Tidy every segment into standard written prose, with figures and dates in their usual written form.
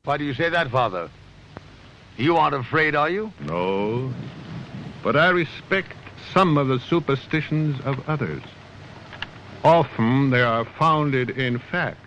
Why do you say that, Father? You aren't afraid, are you? No, but I respect some of the superstitions of others. Often they are founded in fact.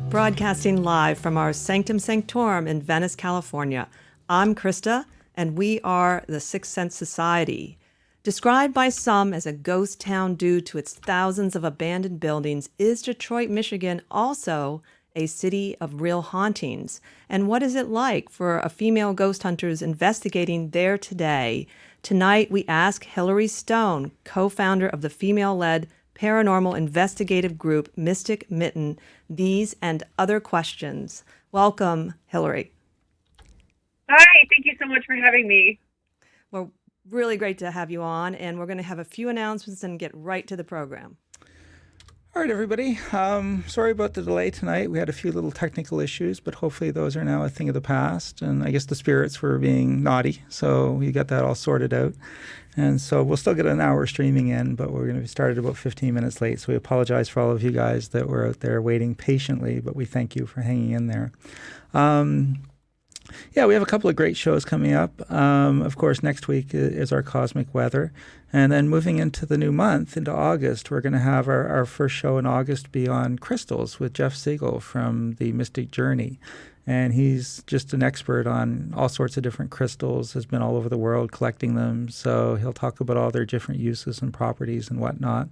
Broadcasting live from our Sanctum Sanctorum in Venice, California. I'm Krista, and we are the Sixth Sense Society. Described by some as a ghost town due to its thousands of abandoned buildings, is Detroit, Michigan also a city of real hauntings? And what is it like for a female ghost hunters investigating there today? Tonight, we ask Hillary Stone, co-founder of the female-led paranormal investigative group Mystic Mitten, these and other questions. Welcome, Hillary. Hi, thank you so much for having me. Well, really great to have you on, and we're going to have a few announcements and get right to the program. All right, everybody. Sorry about the delay tonight. We had a few little technical issues, but hopefully those are now a thing of the past. And I guess the spirits were being naughty, so we got that all sorted out. And so we'll still get an hour streaming in, but we're going to be started about 15 minutes late. So we apologize for all of you guys that were out there waiting patiently, but we thank you for hanging in there. Yeah, we have a couple of great shows coming up. Of course, next week is our Cosmic Weather. And then moving into the new month, into August, we're going to have our first show in August be on crystals with Jeff Siegel from the Mystic Journey. And he's just an expert on all sorts of different crystals, has been all over the world collecting them. So he'll talk about all their different uses and properties and whatnot.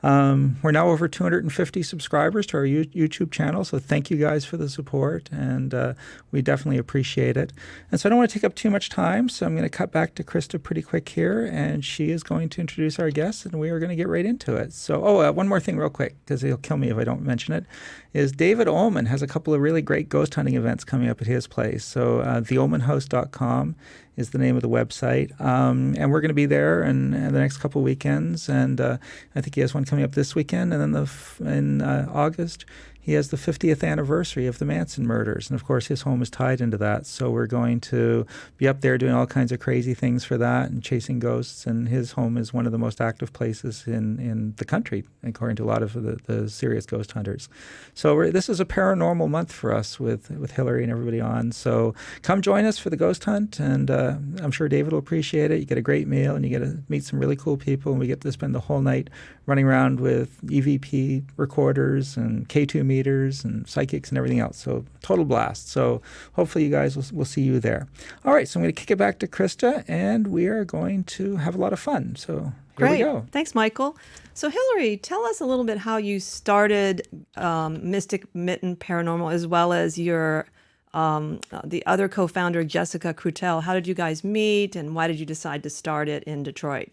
We're now over 250 subscribers to our YouTube channel, so thank you guys for the support, and we definitely appreciate it. And so I don't want to take up too much time, so I'm going to cut back to Krista pretty quick here, and she is going to introduce our guests, and we are going to get right into it. So, one more thing real quick, because he'll kill me if I don't mention it, is David Ullman has a couple of really great ghost hunting events coming up at his place. So theollmanhouse.com is the name of the website. And we're going to be there in the next couple of weekends. And I think he has one coming up this weekend. And then in August, he has the 50th anniversary of the Manson murders. And of course, his home is tied into that. So we're going to be up there doing all kinds of crazy things for that and chasing ghosts. And his home is one of the most active places in the country, according to a lot of the serious ghost hunters. So this is a paranormal month for us with Hillary and everybody on. So come join us for the ghost hunt. And I'm sure David will appreciate it. You get a great meal and you get to meet some really cool people. And we get to spend the whole night running around with EVP recorders and K2 meters and psychics and everything else. So total blast. So hopefully you guys will see you there. All right, so I'm going to kick it back to Krista, and we are going to have a lot of fun. So here we go. Thanks, Michael. So Hillary, tell us a little bit how you started Mystic Mitten Paranormal, as well as your the other co-founder, Jessica Crutel. How did you guys meet, and why did you decide to start it in Detroit?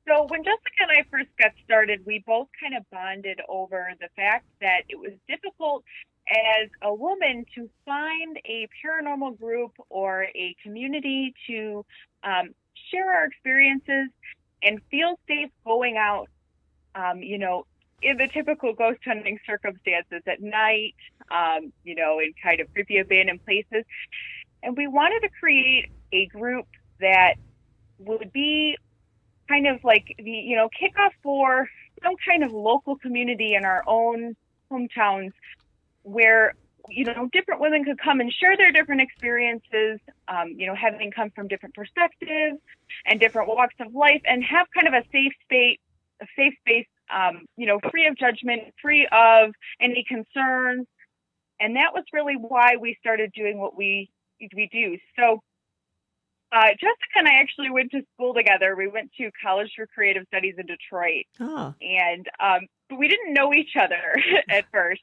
So when Jessica and I first got started, we both kind of bonded over the fact that it was difficult as a woman to find a paranormal group or a community to share our experiences and feel safe going out, in the typical ghost hunting circumstances at night, in kind of creepy abandoned places. And we wanted to create a group that would be kind of like the, kickoff for some kind of local community in our own hometowns where, different women could come and share their different experiences, having come from different perspectives and different walks of life, and have kind of a safe space, free of judgment, free of any concerns. And that was really why we started doing what we do. So Jessica and I actually went to school together. We went to College for Creative Studies in Detroit. Oh. And but we didn't know each other at first.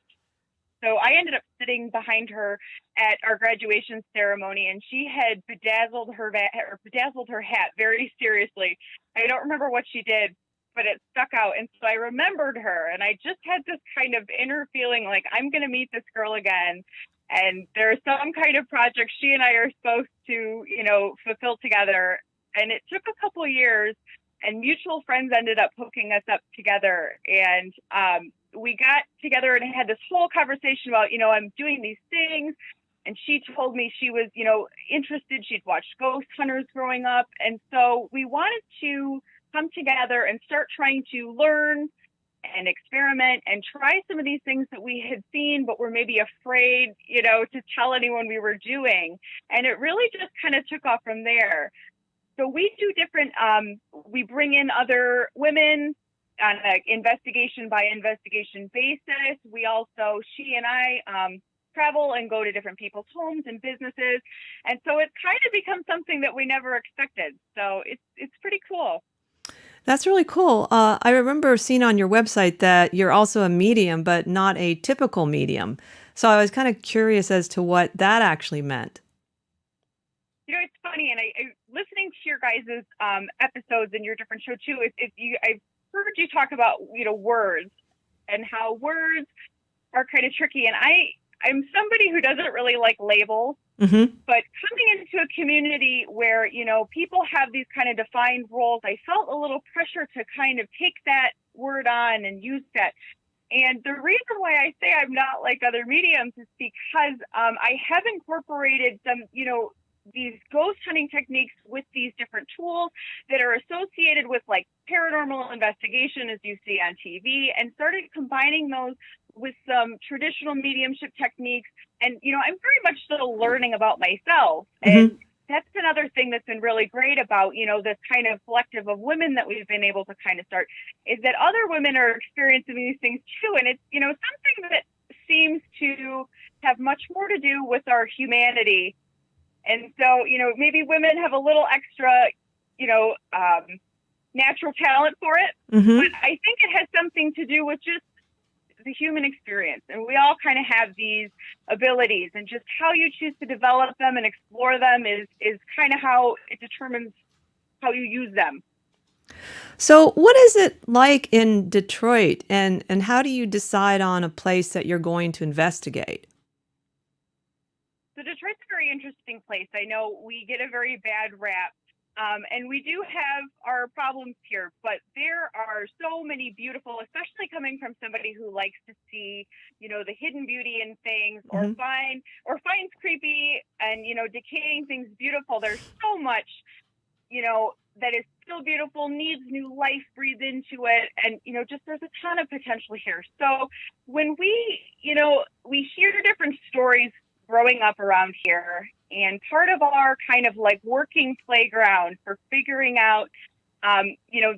So I ended up sitting behind her at our graduation ceremony, and she had bedazzled her hat very seriously. I don't remember what she did, but it stuck out. And so I remembered her, and I just had this kind of inner feeling like I'm going to meet this girl again. And there's some kind of project she and I are supposed to, fulfill together. And it took a couple of years, and mutual friends ended up hooking us up together. And we got together and had this whole conversation about, I'm doing these things. And she told me she was, interested. She'd watched ghost hunters growing up. And so we wanted to come together and start trying to learn and experiment and try some of these things that we had seen, but were maybe afraid, to tell anyone we were doing. And it really just kind of took off from there. So we do different, we bring in other women on an investigation by investigation basis. We also, she and I, travel and go to different people's homes and businesses. And so it's kind of become something that we never expected. So it's pretty cool. That's really cool. I remember seeing on your website that you're also a medium, but not a typical medium. So I was kind of curious as to what that actually meant. It's funny, and I listening to your guys' episodes and your different show too. I've heard you talk about words and how words are kind of tricky, and I'm somebody who doesn't really like labels. Mm-hmm. But coming into a community where, people have these kind of defined roles, I felt a little pressure to kind of take that word on and use that. And the reason why I say I'm not like other mediums is because I have incorporated some, these ghost hunting techniques with these different tools that are associated with like paranormal investigation, as you see on TV, and started combining those with some traditional mediumship techniques. And, I'm very much still learning about myself. And that's another thing that's been really great about, this kind of collective of women that we've been able to kind of start, is that other women are experiencing these things too. And it's, something that seems to have much more to do with our humanity. And so, maybe women have a little extra, natural talent for it. Mm-hmm. But I think it has something to do with just the human experience. And we all kind of have these abilities, and just how you choose to develop them and explore them is kind of how it determines how you use them. So what is it like in Detroit, and how do you decide on a place that you're going to investigate? So Detroit's a very interesting place. I know we get a very bad rap. And we do have our problems here, but there are so many beautiful, especially coming from somebody who likes to see, the hidden beauty in things, or finds creepy and, decaying things beautiful. There's so much, that is still beautiful, needs new life breathed into it. And, just there's a ton of potential here. So when we hear different stories growing up around here, and part of our kind of like working playground for figuring out,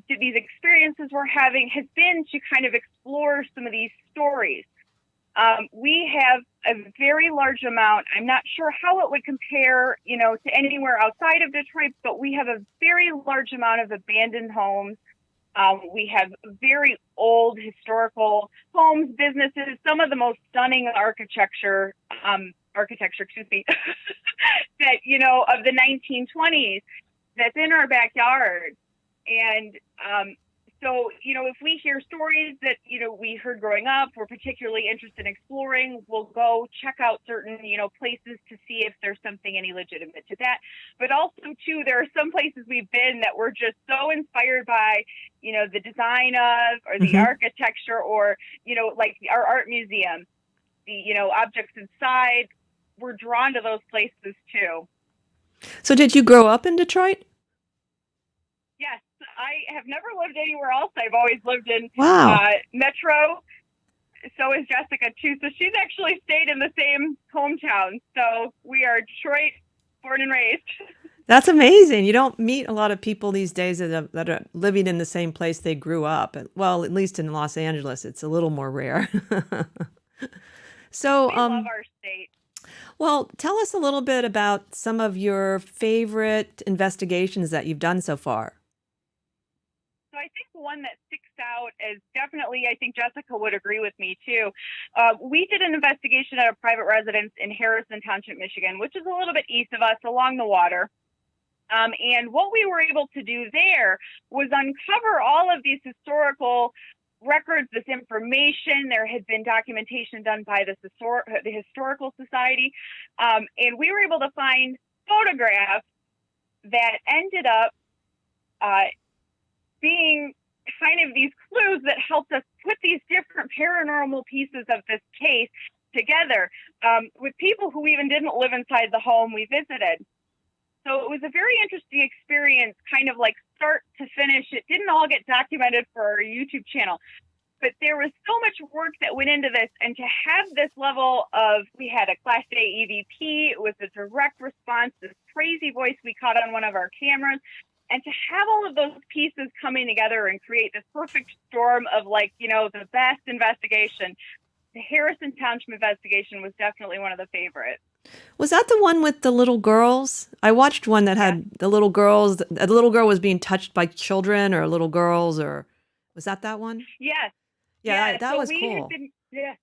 these experiences we're having has been to kind of explore some of these stories. We have a very large amount. I'm not sure how it would compare, to anywhere outside of Detroit, but we have a very large amount of abandoned homes. We have very old historical homes, businesses, some of the most stunning architecture, that, of the 1920s that's in our backyard. And so, if we hear stories that, we heard growing up, we're particularly interested in exploring, we'll go check out certain, places to see if there's something any legitimate to that. But also, too, there are some places we've been that we're just so inspired by, the design of, or the architecture, or, like our art museum, the, objects inside. We're drawn to those places too. So did you grow up in Detroit? Yes, I have never lived anywhere else. I've always lived in Metro. So is Jessica too. So she's actually stayed in the same hometown. So we are Detroit, born and raised. That's amazing. You don't meet a lot of people these days that are living in the same place they grew up. Well, at least in Los Angeles, it's a little more rare. So, we love our state. Well, tell us a little bit about some of your favorite investigations that you've done so far. So I think one that sticks out is definitely, I think Jessica would agree with me too. We did an investigation at a private residence in Harrison Township, Michigan, which is a little bit east of us along the water. And what we were able to do there was uncover all of these historical records, this information. There had been documentation done by the Historical Society. And we were able to find photographs that ended up being kind of these clues that helped us put these different paranormal pieces of this case together with people who even didn't live inside the home we visited. So it was a very interesting experience, kind of like start to finish. It didn't all get documented for our YouTube channel, but there was so much work that went into this. And to have this level of, we had a Class A EVP, it was a direct response, this crazy voice we caught on one of our cameras. And to have all of those pieces coming together and create this perfect storm of, like, you know, the best investigation, the Harrison Township investigation was definitely one of the favorites. Was that the one with the little girls? I watched one that had the little girls. The little girl was being touched by children or little girls, or was that one? Yes. Yeah, that so was we cool. had been, yeah.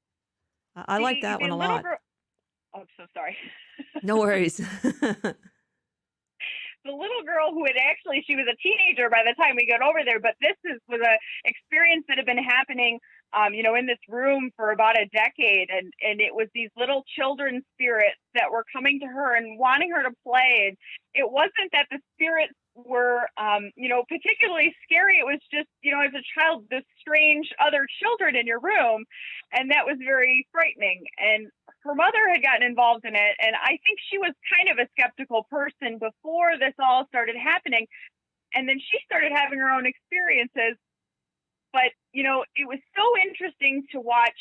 I like that one a lot. Oh, so sorry. No worries. The little girl who had actually, she was a teenager by the time we got over there, but this was a experience that had been happening, you know, in this room for about a decade. And it was these little children spirits that were coming to her and wanting her to play. And it wasn't that the spirits were, you know, particularly scary. It was just, you know, as a child, this strange other children in your room. And that was very frightening. And her mother had gotten involved in it. And I think she was kind of a skeptical person before this all started happening. And then she started having her own experiences. But, you know, it was so interesting to watch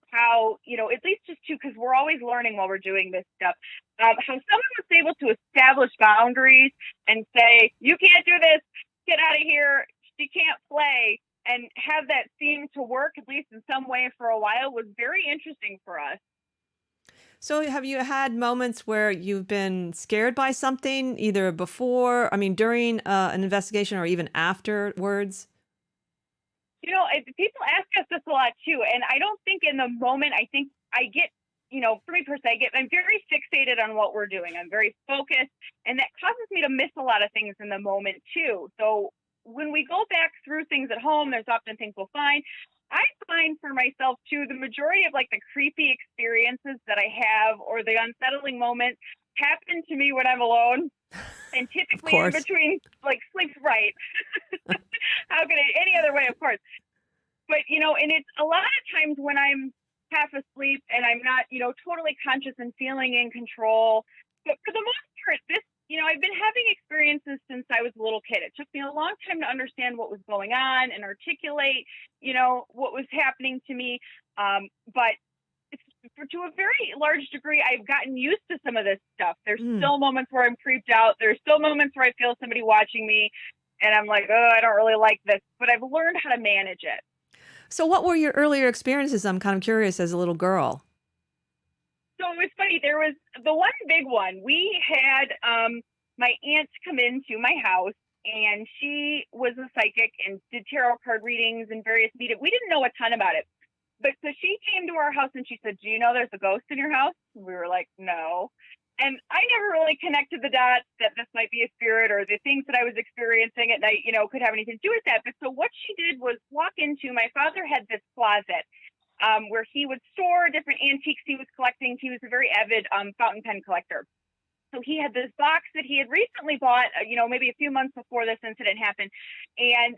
how, you know, at least just because we're always learning while we're doing this stuff, how someone was able to establish boundaries and say, you can't do this, get out of here, she can't play, and have that seem to work, at least in some way for a while, was very interesting for us. So have you had moments where you've been scared by something, either before, during an investigation or even afterwards? You know, people ask us this a lot too, and I don't think in the moment, I think I get, you know, for me personally, I'm very fixated on what we're doing. I'm very focused, and that causes me to miss a lot of things in the moment too. So when we go back through things at home, there's often things we'll find. I find for myself too, the majority of like the creepy experiences that I have or the unsettling moments happen to me when I'm alone. And typically in between, like, sleep's right. How could it any other way, of course. But, you know, and it's a lot of times when I'm half asleep and I'm not, you know, totally conscious and feeling in control. But for the most part, this, you know, I've been having experiences since I was a little kid. It took me a long time to understand what was going on and articulate, you know, what was happening to me. But to a very large degree, I've gotten used to some of this stuff. There's still moments where I'm creeped out. There's still moments where I feel somebody watching me and I'm like, oh, I don't really like this, but I've learned how to manage it. So what were your earlier experiences? I'm kind of curious as a little girl. So it was funny. There was the one big one. We had my aunt come into my house, and she was a psychic and did tarot card readings and various meetings. We didn't know a ton about it. But so she came to our house and she said, do you know there's a ghost in your house? And we were like, no. And I never really connected the dots that this might be a spirit or the things that I was experiencing at night, you know, could have anything to do with that. But so what she did was walk into, my father had this closet where he would store different antiques he was collecting. He was a very avid fountain pen collector. So he had this box that he had recently bought, you know, maybe a few months before this incident happened. And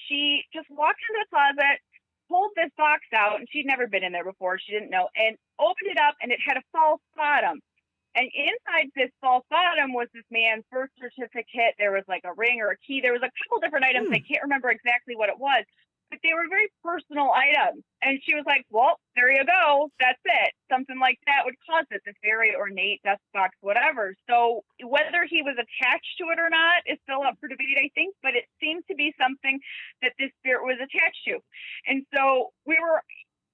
she just walked into the closet, pulled this box out, and she'd never been in there before. She didn't know, and opened it up, and it had a false bottom. And inside this false bottom was this man's birth certificate. There was like a ring or a key. There was a couple different items. I can't remember exactly what it was, but they were very personal items. And she was like, well, there you go. That's it. Something like that would cause it, this very ornate desk box, whatever. So whether he was attached to it or not is still up for debate, I think, but it seemed to be something that this spirit was attached to. And so we were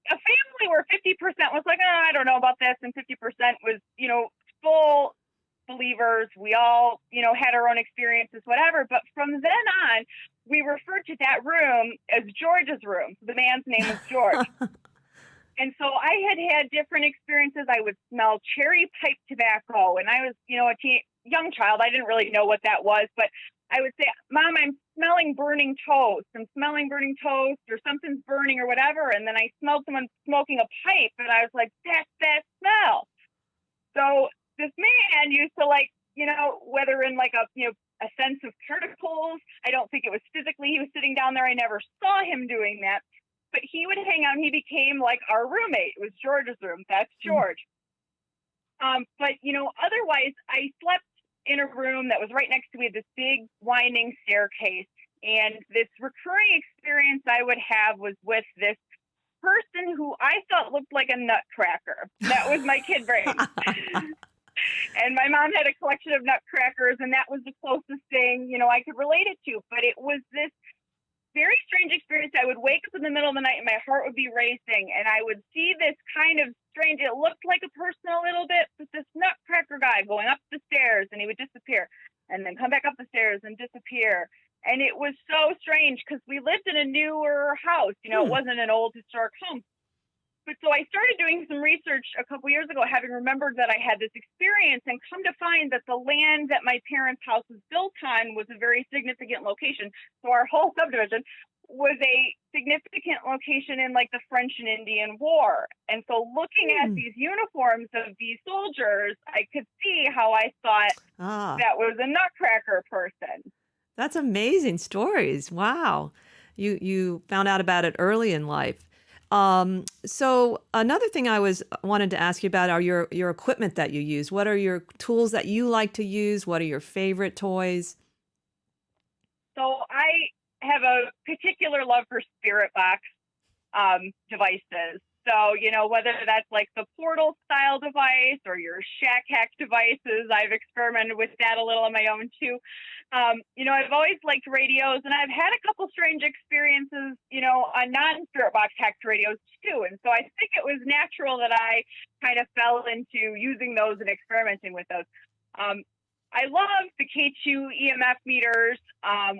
a family where 50% was like, oh, I don't know about this, and 50% was, you know, full believers. We all, you know, had our own experiences, whatever. But from then on, we referred to that room as George's room. The man's name was George. And so I had different experiences. I would smell cherry pipe tobacco, and I was, you know, young child. I didn't really know what that was, but I would say, Mom, I'm smelling burning toast. I'm smelling burning toast, or something's burning or whatever. And then I smelled someone smoking a pipe, and I was like, that's that smell. So this man used to, like, whether in like a sense of particles, I don't think it was physically he was sitting down there. I never saw him doing that, but he would hang out, and he became like our roommate. It was George's room. That's George. But otherwise I slept in a room that was right next to me, this big winding staircase. And this recurring experience I would have was with this person who I thought looked like a nutcracker. That was my kid brain. And my mom had a collection of nutcrackers, and that was the closest thing, I could relate it to. But it was this very strange experience. I would wake up in the middle of the night and my heart would be racing, and I would see this kind of strange, it looked like a person a little bit, but this nutcracker guy going up the stairs, and he would disappear and then come back up the stairs and disappear. And it was so strange because we lived in a newer house, it wasn't an old historic home. But so I started doing some research a couple years ago, having remembered that I had this experience, and come to find that the land that my parents' house was built on was a very significant location. So our whole subdivision was a significant location in like the French and Indian War. And so looking at these uniforms of these soldiers, I could see how I thought that was a nutcracker person. That's amazing stories. Wow. You found out about it early in life. So another thing I wanted to ask you about are your equipment that you use. What are your tools that you like to use? What are your favorite toys? So I have a particular love for spirit box devices. So, whether that's like the portal style device or your shack hack devices, I've experimented with that a little on my own too. I've always liked radios, and I've had a couple strange experiences, on non-spirit box hacked radios too. And so I think it was natural that I kind of fell into using those and experimenting with those. I love the K2 EMF meters.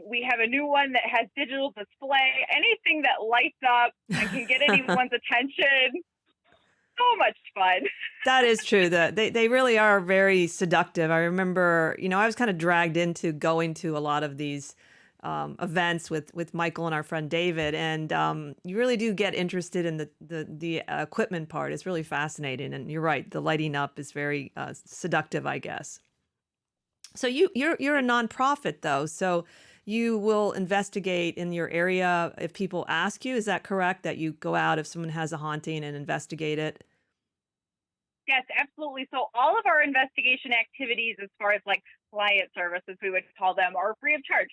We have a new one that has digital display. Anything that lights up and can get anyone's attention. So much fun. That is true. They really are very seductive. I remember, I was kind of dragged into going to a lot of these events with Michael and our friend David, and you really do get interested in the equipment part. It's really fascinating, and you're right. The lighting up is very seductive, I guess. So you're a nonprofit though, so you will investigate in your area if people ask you. Is that correct? That you go out if someone has a haunting and investigate it? Yes, absolutely. So all of our investigation activities, as far as like client services, we would call them, are free of charge.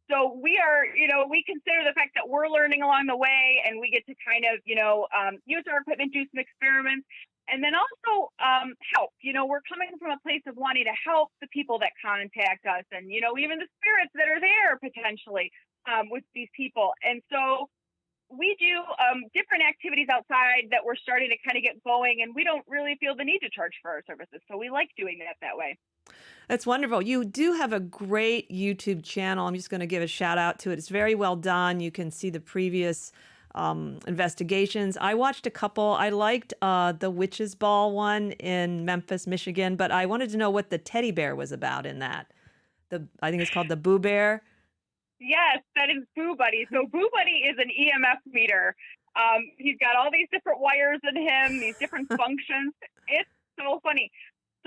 So we are, we consider the fact that we're learning along the way, and we get to kind of, use our equipment, do some experiments. And then also help. We're coming from a place of wanting to help the people that contact us, and, even the spirits that are there potentially with these people. And so we do different activities outside that we're starting to kind of get going, and we don't really feel the need to charge for our services. So we like doing that way. That's wonderful. You do have a great YouTube channel. I'm just going to give a shout out to it. It's very well done. You can see the previous investigations. I watched a couple. I liked the Witch's Ball one in Memphis, Michigan, but I wanted to know what the teddy bear was about in that. I think it's called the Boo Bear. Yes, that is Boo Buddy. So Boo Buddy is an EMF meter. He's got all these different wires in him, these different functions. It's so funny.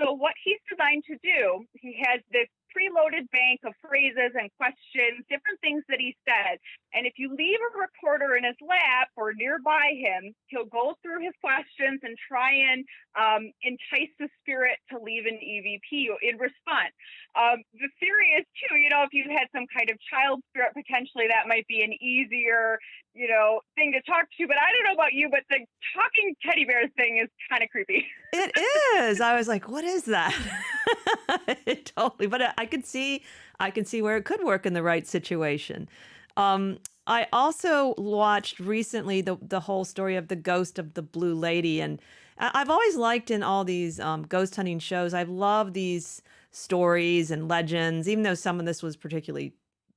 So what he's designed to do, he has this preloaded bank of phrases and questions, different things that he said. And if you leave a recorder in his lap or nearby him, he'll go through his questions and try and entice the spirit to leave an EVP in response. The theory is too, if you had some kind of child spirit, potentially that might be an easier, thing to talk to. But I don't know about you, but the talking teddy bear thing is kind of creepy. It is. I was like, what is that? Totally. But I can see where it could work in the right situation. I also watched recently the whole story of the ghost of the Blue Lady. And I've always liked in all these ghost hunting shows, I love these stories and legends, even though some of this was particularly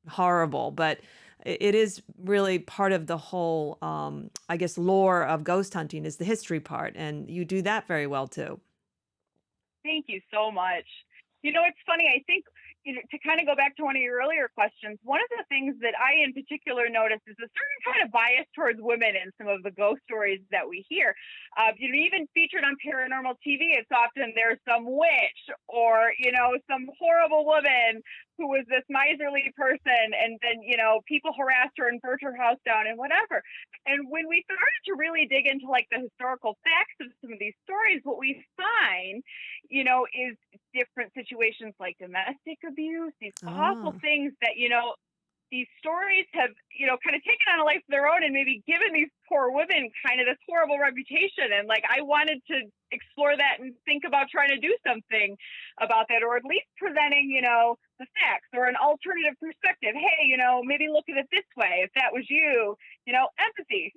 horrible. But it is really part of the whole, I guess, lore of ghost hunting is the history part. And you do that very well, too. Thank you so much. It's funny. I think, to kind of go back to one of your earlier questions, one of the things that I in particular noticed is a certain kind of bias towards women in some of the ghost stories that we hear. Even featured on paranormal TV, it's often there's some witch or, some horrible woman who was this miserly person, and then, people harassed her and burnt her house down and whatever. And when we started to really dig into like the historical facts of some of these stories, what we find, is different situations like domestic abuse, these awful things that, these stories have, kind of taken on a life of their own and maybe given these poor women kind of this horrible reputation. And like, I wanted to explore that and think about trying to do something about that, or at least presenting, the facts or an alternative perspective. Hey, maybe look at it this way. If that was you, empathy.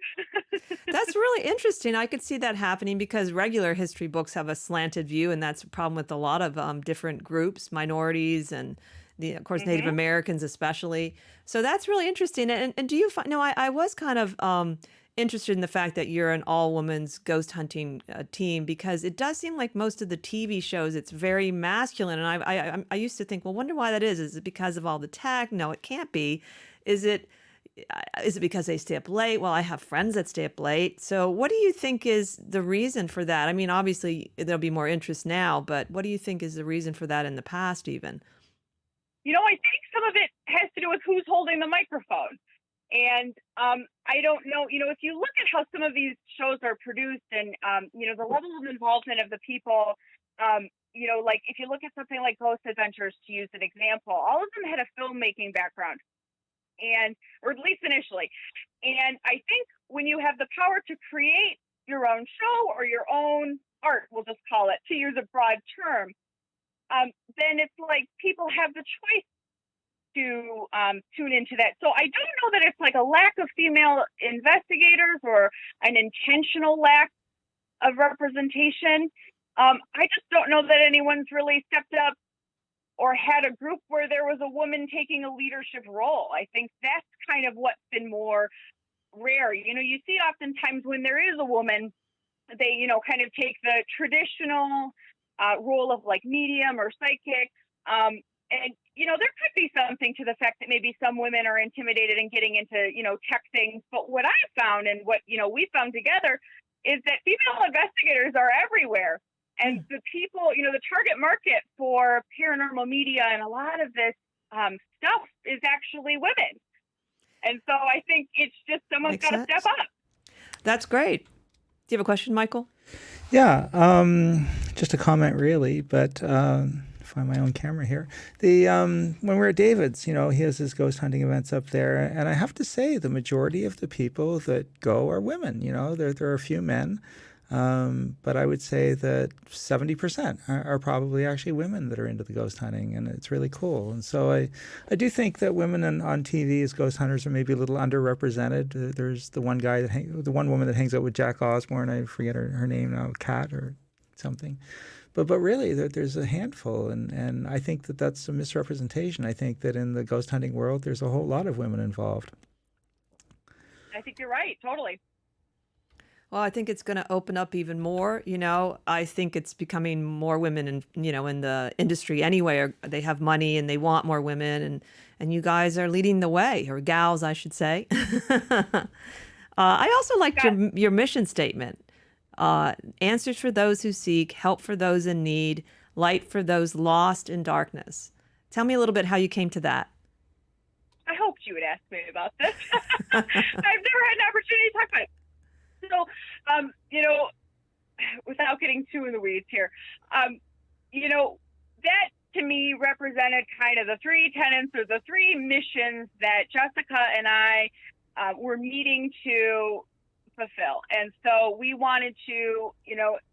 That's really interesting. I could see that happening because regular history books have a slanted view, and that's a problem with a lot of different groups, minorities, and of course, Native Americans especially. So that's really interesting. And do you find, I was kind of interested in the fact that you're an all-women's ghost hunting team, because it does seem like most of the TV shows, it's very masculine. And I used to think, well, wonder why that is. Is it because of all the tech? No, it can't be. Is it because they stay up late? Well, I have friends that stay up late. So what do you think is the reason for that? I mean, obviously, there'll be more interest now, but what do you think is the reason for that in the past even? I think some of it has to do with who's holding the microphone. And I don't know, if you look at how some of these shows are produced and, the level of involvement of the people, like if you look at something like Ghost Adventures, to use an example, all of them had a filmmaking background, or at least initially. And I think when you have the power to create your own show or your own art, we'll just call it, to use a broad term, then it's like people have the choice to tune into that. So I don't know that it's like a lack of female investigators or an intentional lack of representation. I just don't know that anyone's really stepped up or had a group where there was a woman taking a leadership role. I think that's kind of what's been more rare. You see oftentimes when there is a woman, they, kind of take the traditional role of like medium or psychic. And, there could be something to the fact that maybe some women are intimidated in getting into, tech things. But what I found and what, we found together is that female investigators are everywhere. And the people, the target market for paranormal media and a lot of this stuff is actually women. And so I think it's just someone's got to step up. That's great. Do you have a question, Michael? Yeah, just a comment really, but find my own camera here. When we're at David's, he has his ghost hunting events up there, and I have to say the majority of the people that go are women. There are a few men, but I would say that 70% are probably actually women that are into the ghost hunting, and it's really cool. And so I do think that women on TV as ghost hunters are maybe a little underrepresented. There's the one guy the one woman that hangs out with Jack Osborne. I forget her name now, Kat or something. But really, there's a handful, and I think that that's a misrepresentation. I think that in the ghost hunting world, there's a whole lot of women involved. I think you're right, totally. Well, I think it's going to open up even more. I think it's becoming more women in the industry anyway. They have money and they want more women, and you guys are leading the way, or gals, I should say. I also liked your mission statement. Answers for those who seek, help for those in need, light for those lost in darkness. Tell me a little bit how you came to that. I hoped you would ask me about this. I've never had an opportunity to talk about it. So, without getting too in the weeds here, that to me represented kind of the three tenets or the three missions that Jessica and I were meeting to fulfill. And so we wanted to,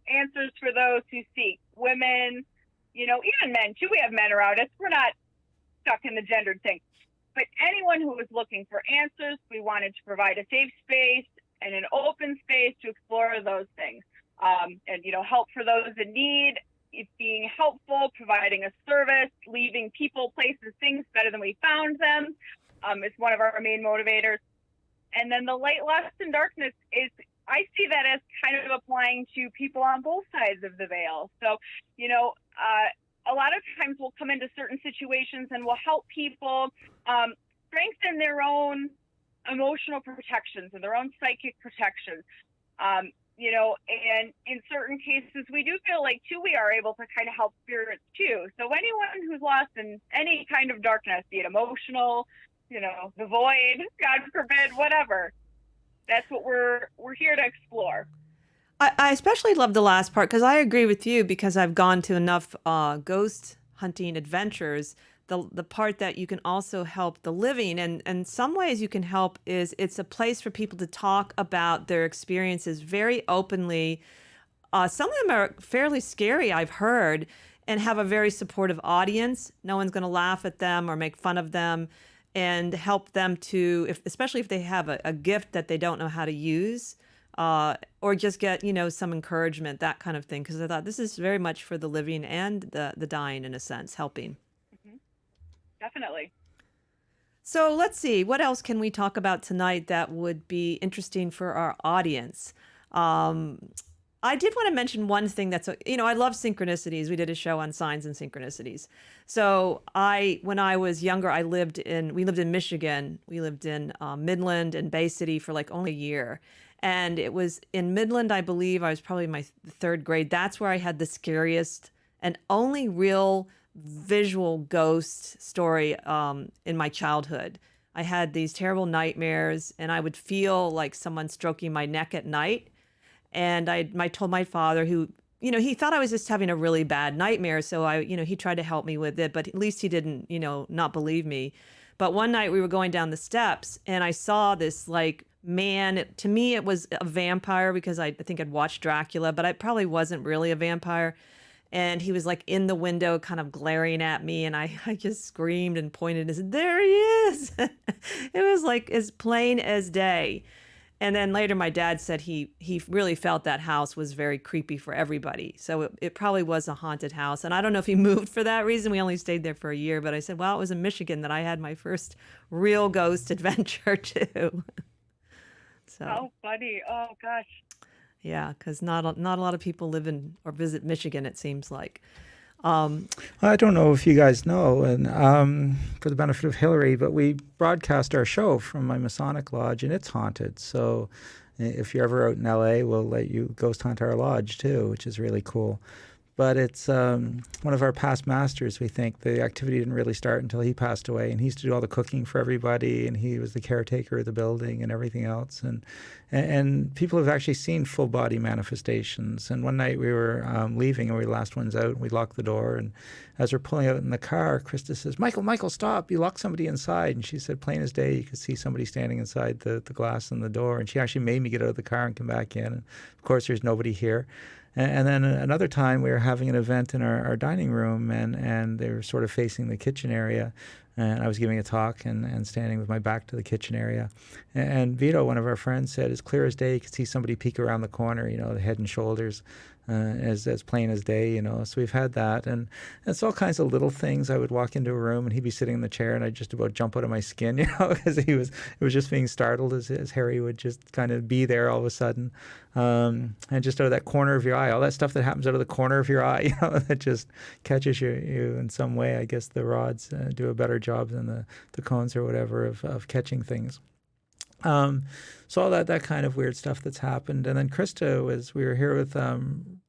answers for those who seek, women, even men too. We have men around us. We're not stuck in the gendered thing. But anyone who was looking for answers, we wanted to provide a safe space and an open space to explore those things. And, help for those in need, being helpful, providing a service, leaving people, places, things better than we found them is one of our main motivators. And then the light, lust, and darkness is, I see that as kind of applying to people on both sides of the veil. So, a lot of times we'll come into certain situations and we'll help people strengthen their own emotional protections and their own psychic protections. And in certain cases, we do feel like, too, we are able to kind of help spirits, too. So anyone who's lost in any kind of darkness, be it emotional, the void, God forbid, whatever, that's what we're here to explore. I especially love the last part because I agree with you because I've gone to enough ghost hunting adventures. The part that you can also help the living, and some ways you can help is it's a place for people to talk about their experiences very openly. Some of them are fairly scary, I've heard, and have a very supportive audience. No one's going to laugh at them or make fun of them, and help them to, especially if they have a gift that they don't know how to use. Or just get, some encouragement, that kind of thing. Because I thought this is very much for the living and the dying, in a sense, helping. Mm-hmm. Definitely. So let's see, what else can we talk about tonight that would be interesting for our audience? I did want to mention one thing that's, I love synchronicities. We did a show on signs and synchronicities. So when I was younger, we lived in Michigan. We lived in Midland and Bay City for like only a year. And it was in Midland, I believe, I was probably in my third grade. That's where I had the scariest and only real visual ghost story in my childhood. I had these terrible nightmares, and I would feel like someone stroking my neck at night. And I told my father, who, he thought I was just having a really bad nightmare. So he tried to help me with it, but at least he didn't, not believe me. But one night we were going down the steps and I saw this like man. To me, it was a vampire because I think I'd watched Dracula, but I probably wasn't really a vampire. And he was like in the window kind of glaring at me. And I just screamed and pointed and said, there he is. It was like as plain as day. And then later my dad said he really felt that house was very creepy for everybody. So it probably was a haunted house. And I don't know if he moved for that reason. We only stayed there for a year. But I said, well, it was in Michigan that I had my first real ghost adventure too. So, oh, funny. Oh, gosh. Yeah, because not a lot of people live in or visit Michigan, it seems like. I don't know if you guys know, and for the benefit of Hillary, but we broadcast our show from my Masonic lodge, and it's haunted. So if you're ever out in LA, we'll let you ghost hunt our lodge too, which is really cool. But it's one of our past masters, we think. The activity didn't really start until he passed away, and he used to do all the cooking for everybody, and he was the caretaker of the building and everything else. And people have actually seen full-body manifestations. And one night we were leaving, and we were the last ones out, and we locked the door. And as we're pulling out in the car, Krista says, Michael, stop. You locked somebody inside. And she said, plain as day, you could see somebody standing inside the glass in the door. And she actually made me get out of the car and come back in. And of course, there's nobody here. And then another time we were having an event in our dining room, and they were sort of facing the kitchen area. And I was giving a talk and standing with my back to the kitchen area. And Vito, one of our friends, said, as clear as day, you could see somebody peek around the corner, the head and shoulders, as plain as day, So we've had that. And it's all kinds of little things. I would walk into a room and he'd be sitting in the chair and I'd just about jump out of my skin, because it was just being startled as Harry would just kind of be there all of a sudden. And just out of that corner of your eye, all that stuff that happens out of the corner of your eye, that just catches you in some way. I guess the rods do a better job than the cones or whatever of catching things. So all that kind of weird stuff that's happened. And then we were here with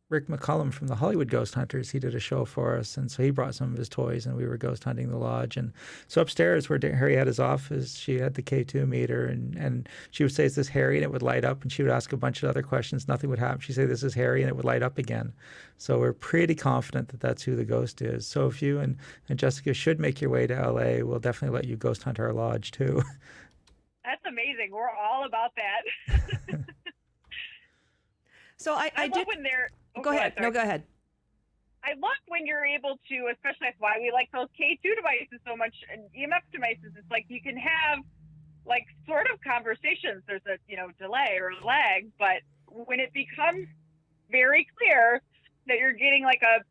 Rick McCullum from the Hollywood Ghost Hunters. He did a show for us, and so he brought some of his toys, and we were ghost hunting the lodge. And so upstairs where Harry had his office, she had the K2 meter, and she would say, is this Harry? And it would light up, and she would ask a bunch of other questions. Nothing would happen. She'd say, this is Harry, and it would light up again. So we're pretty confident that that's who the ghost is. So if you and Jessica should make your way to LA, we'll definitely let you ghost hunt our lodge too. That's amazing. We're all about that. So I love did. when they're. Oh, go ahead. Sorry. No, go ahead. I love when you're able to, especially that's why we like those K2 devices so much and EMF devices. It's like you can have like sort of conversations. There's a delay or a lag, but when it becomes very clear that you're getting like a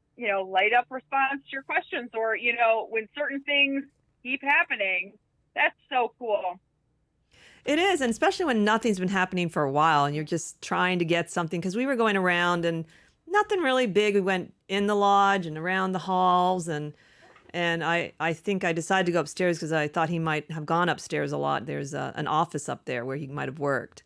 light up response to your questions, or when certain things keep happening, that's so cool. It is, and especially when nothing's been happening for a while and you're just trying to get something, because we were going around and Nothing really big. We went in the lodge and around the halls, and I think I decided to go upstairs because I thought he might have gone upstairs a lot. There's an office up there where he might have worked.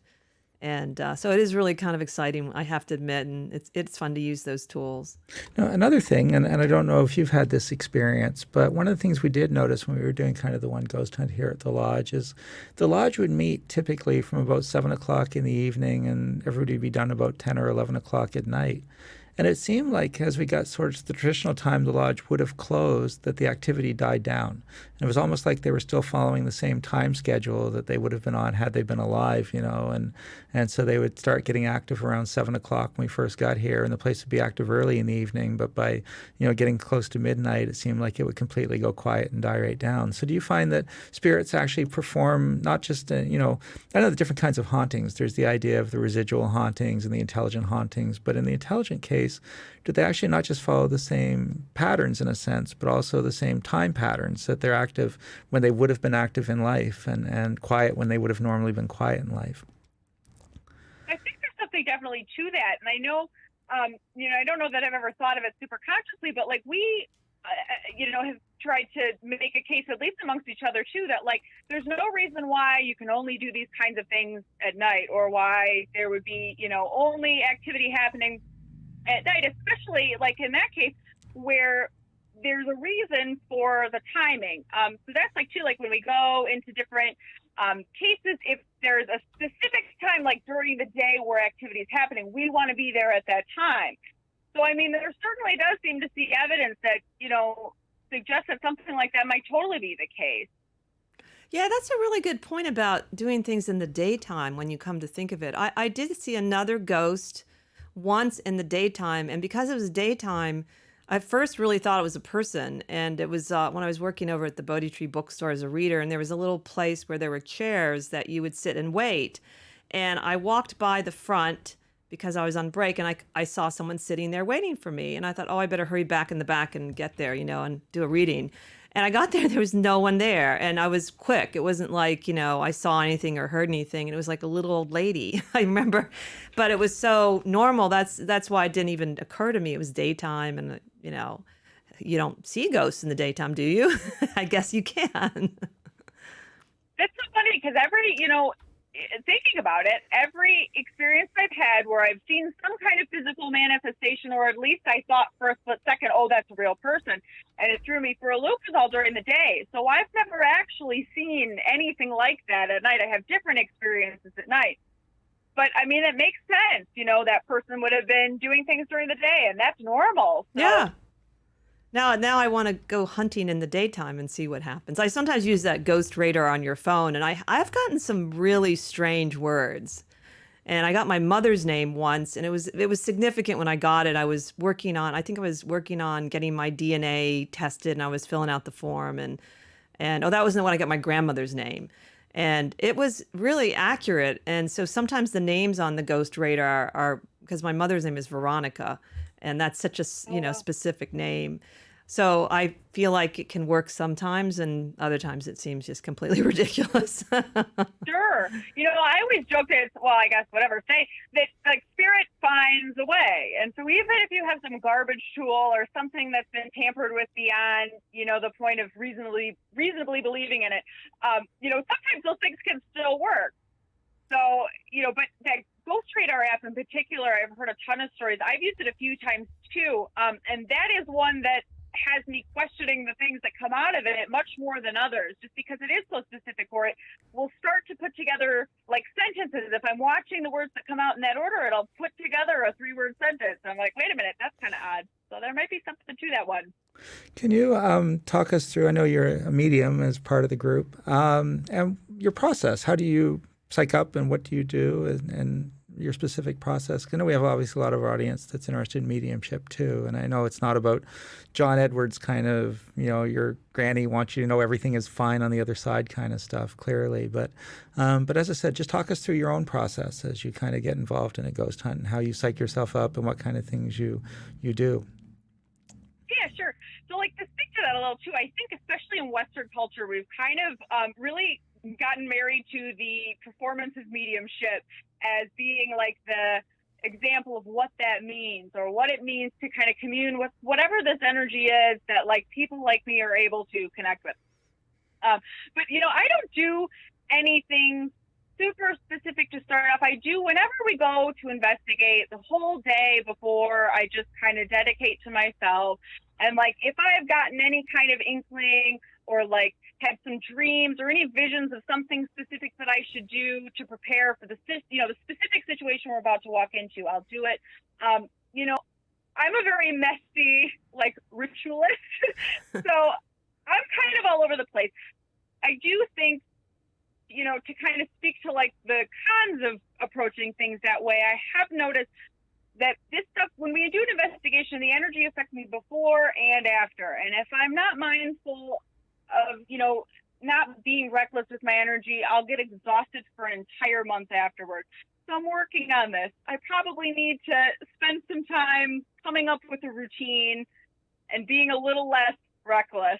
And so it is really kind of exciting, I have to admit, and it's fun to use those tools. Now, another thing, and I don't know if you've had this experience, but one of the things we did notice when we were doing kind of the one ghost hunt here at the lodge is the lodge would meet typically from about 7 o'clock in the evening, and everybody would be done about 10 or 11 o'clock at night. And it seemed like as we got towards the traditional time the lodge would have closed, that the activity died down. And it was almost like they were still following the same time schedule that they would have been on had they been alive, and so they would start getting active around 7 o'clock when we first got here, and the place would be active early in the evening. But by, getting close to midnight, it seemed like it would completely go quiet and die right down. So do you find that spirits actually perform not just, I know the different kinds of hauntings. There's the idea of the residual hauntings and the intelligent hauntings, but in the intelligent case, do they actually not just follow the same patterns in a sense, but also the same time patterns, that they're active when they would have been active in life and quiet when they would have normally been quiet in life? I think there's something definitely to that. And I know, I don't know that I've ever thought of it super consciously, but like we, have tried to make a case, at least amongst each other too, that like there's no reason why you can only do these kinds of things at night, or why there would be, only activity happening at night, especially like in that case where there's a reason for the timing. So that's like too, like when we go into different cases, if there's a specific time, like during the day where activity is happening, we want to be there at that time. So, I mean, there certainly does seem to see evidence that, suggests that something like that might totally be the case. Yeah, that's a really good point about doing things in the daytime when you come to think of it. I did see another ghost once in the daytime, and because it was daytime, I first really thought it was a person. And it was when I was working over at the Bodhi Tree bookstore as a reader, and there was a little place where there were chairs that you would sit and wait. And I walked by the front because I was on break, and I saw someone sitting there waiting for me. And I thought, oh, I better hurry back in the back and get there, and do a reading. And I got there was no one there. And I was quick. It wasn't like, I saw anything or heard anything. And it was like a little old lady, I remember. But it was so normal. That's why it didn't even occur to me. It was daytime, and, you don't see ghosts in the daytime, do you? I guess you can. That's so funny because thinking about it, every experience I've had where I've seen some kind of physical manifestation, or at least I thought for a split second, oh, that's a real person, and it threw me for a loop, was all during the day. So I've never actually seen anything like that at night. I have different experiences at night. But, I mean, it makes sense, that person would have been doing things during the day, and that's normal. So. Yeah. Now I want to go hunting in the daytime and see what happens. I sometimes use that ghost radar on your phone, and I've gotten some really strange words. And I got my mother's name once, and it was significant when I got it. I was working on getting my DNA tested, and I was filling out the form, and that wasn't when I got my grandmother's name. And it was really accurate. And so sometimes the names on the ghost radar are because my mother's name is Veronica, and that's such a specific name. So I feel like it can work sometimes, and other times it seems just completely ridiculous. Sure. I always joke that that like spirit finds a way. And so even if you have some garbage tool or something that's been tampered with beyond, the point of reasonably believing in it, sometimes those things can still work. So, but that Ghost Radar app in particular, I've heard a ton of stories. I've used it a few times too. And that is one that has me questioning the things that come out of it much more than others, just because it is so specific, or it will start to put together like sentences. If I'm watching the words that come out in that order, it'll put together a 3-word sentence. I'm like, wait a minute, that's kind of odd. So there might be something to that one. Can you talk us through, I know you're a medium as part of the group, and your process. How do you psych up, and what do you do, and your specific process? I know we have obviously a lot of our audience that's interested in mediumship too, and I know it's not about John Edwards kind of, your granny wants you to know everything is fine on the other side kind of stuff, clearly. But as I said, just talk us through your own process as you kind of get involved in a ghost hunt, and how you psych yourself up, and what kind of things you do. Yeah, sure. So like to speak to that a little too, I think especially in Western culture, we've kind of really gotten married to the performance of mediumship as being like the example of what that means, or what it means to kind of commune with whatever this energy is that like people like me are able to connect with. But I don't do anything super specific to start off. I do, whenever we go to investigate, the whole day before, I just kind of dedicate to myself. And like, if I've gotten any kind of inkling or like had some dreams or any visions of something specific that I should do to prepare for the specific situation we're about to walk into, I'll do it. I'm a very messy, like, ritualist. So I'm kind of all over the place. I do think, to kind of speak to like the cons of approaching things that way, I have noticed that this stuff, when we do an investigation, the energy affects me before and after. And if I'm not mindful of, not being reckless with my energy, I'll get exhausted for an entire month afterwards. So I'm working on this. I probably need to spend some time coming up with a routine and being a little less reckless,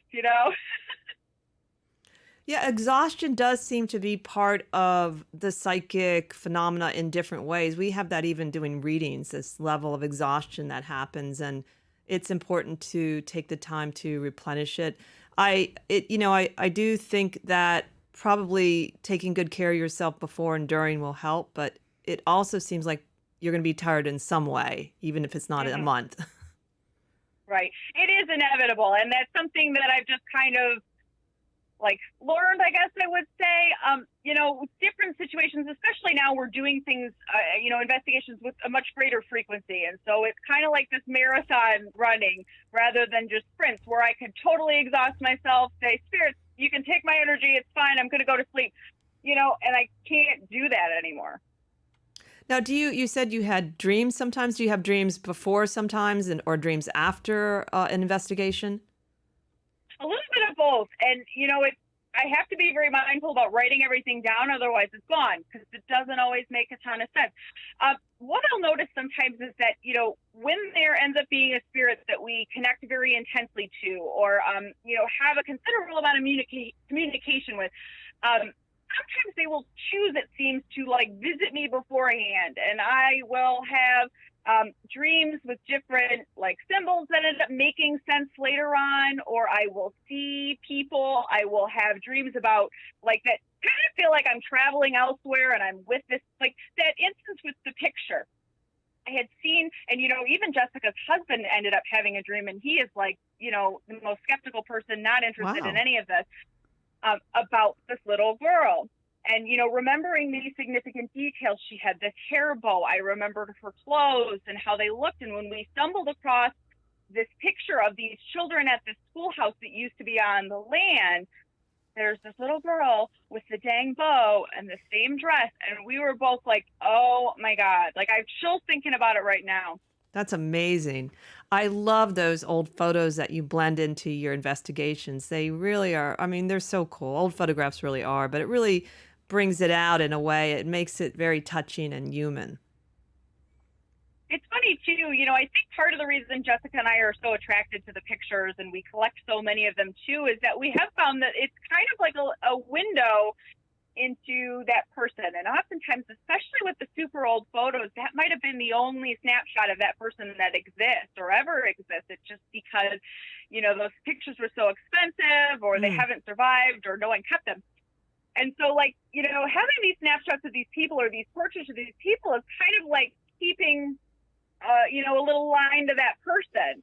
Yeah, exhaustion does seem to be part of the psychic phenomena in different ways. We have that even doing readings, this level of exhaustion that happens, and it's important to take the time to replenish it. I do think that probably taking good care of yourself before and during will help, but it also seems like you're going to be tired in some way, even if it's not a month. Right. It is inevitable, and that's something that I've just kind of like learned, I guess I would say. Different situations, especially now we're doing things, investigations with a much greater frequency. And so it's kind of like this marathon running rather than just sprints where I could totally exhaust myself, say, spirits, you can take my energy, it's fine, I'm going to go to sleep, and I can't do that anymore. Now, you said you had dreams sometimes. Do you have dreams before sometimes or dreams after an investigation? A little bit of both. And, I have to be very mindful about writing everything down. Otherwise, it's gone because it doesn't always make a ton of sense. What I'll notice sometimes is that, when there ends up being a spirit that we connect very intensely to or, have a considerable amount of communication with, sometimes they will choose, it seems, to like visit me beforehand. And I will have dreams with different like symbols that end up making sense later on, or I will see people. I will have dreams about like that kind of feel like I'm traveling elsewhere and I'm with this, like that instance with the picture I had seen. And, even Jessica's husband ended up having a dream, and he is like, the most skeptical person, not interested in any of this, about this little girl. And, remembering these significant details, she had this hair bow. I remembered her clothes and how they looked. And when we stumbled across this picture of these children at this schoolhouse that used to be on the land, there's this little girl with the dang bow and the same dress. And we were both like, oh, my God. Like, I have chills thinking about it right now. That's amazing. I love those old photos that you blend into your investigations. They really are. I mean, they're so cool. Old photographs really are, but it really brings it out in a way. It makes it very touching and human. It's funny, too. I think part of the reason Jessica and I are so attracted to the pictures and we collect so many of them, too, is that we have found that it's kind of like a window into that person. And oftentimes, especially with the super old photos, that might have been the only snapshot of that person that exists or ever existed, just because, those pictures were so expensive or they haven't survived or no one kept them. And so, like, having these snapshots of these people or these portraits of these people is kind of like keeping, a little line to that person.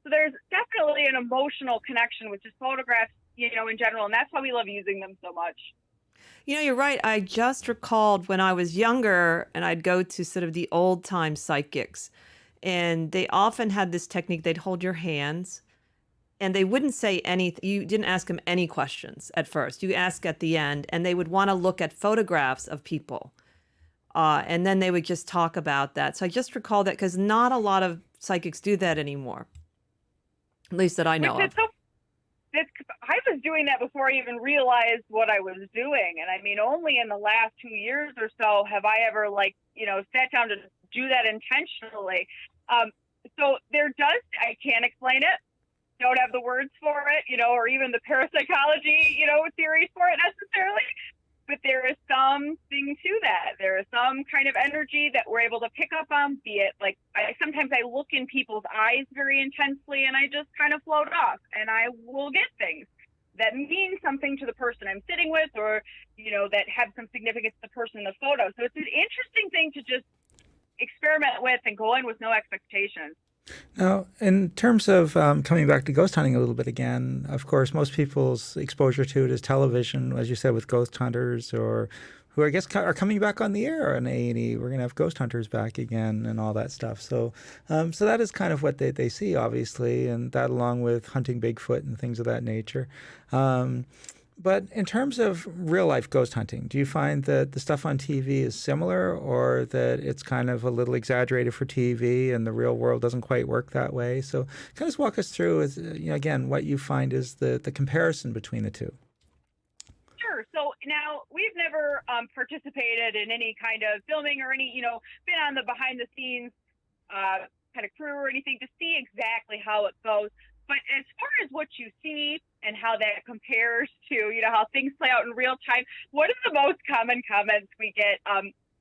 So there's definitely an emotional connection with just photographs, in general. And that's why we love using them so much. You're right. I just recalled when I was younger and I'd go to sort of the old time psychics, and they often had this technique. They'd hold your hands and they wouldn't say anything. You didn't ask them any questions at first. You ask at the end, and they would want to look at photographs of people. And then they would just talk about that. So I just recall that because not a lot of psychics do that anymore, at least that I know of. I was doing that before I even realized what I was doing. And I mean, only in the last 2 years or so have I ever sat down to do that intentionally. So I can't explain it. Don't have the words for it, or even the parapsychology, theories for it necessarily. But there is something to that. There is some kind of energy that we're able to pick up on, be it like sometimes I look in people's eyes very intensely and I just kind of float off and I will get things that mean something to the person I'm sitting with, or, that have some significance to the person in the photo. So it's an interesting thing to just experiment with and go in with no expectations. Now, in terms of coming back to ghost hunting a little bit again, of course, most people's exposure to it is television, as you said, with Ghost Hunters, or who I guess are coming back on the air on A&E. We're going to have Ghost Hunters back again and all that stuff. So so that is kind of what they see, obviously, and that along with hunting Bigfoot and things of that nature. But in terms of real life ghost hunting, do you find that the stuff on TV is similar, or that it's kind of a little exaggerated for TV and the real world doesn't quite work that way? So kind of walk us through, again, what you find is the comparison between the two. Sure. So now we've never participated in any kind of filming or any, been on the behind the scenes kind of crew or anything to see exactly how it goes. But as far as what you see and how that compares to, how things play out in real time, one of the most common comments we get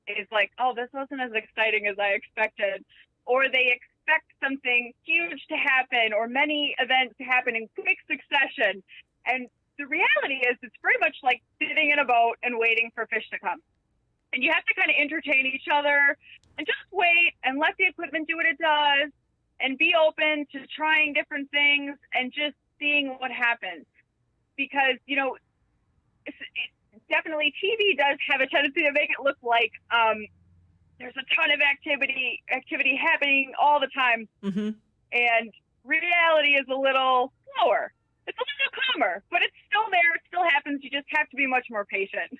is like, oh, this wasn't as exciting as I expected. Or they expect something huge to happen or many events to happen in quick succession. And the reality is it's pretty much like sitting in a boat and waiting for fish to come. And you have to kind of entertain each other and just wait and let the equipment do what it does, and be open to trying different things and just seeing what happens. Because, definitely TV does have a tendency to make it look like there's a ton of activity happening all the time. Mm-hmm. And reality is a little slower. It's a little calmer, but it's still there. It still happens. You just have to be much more patient.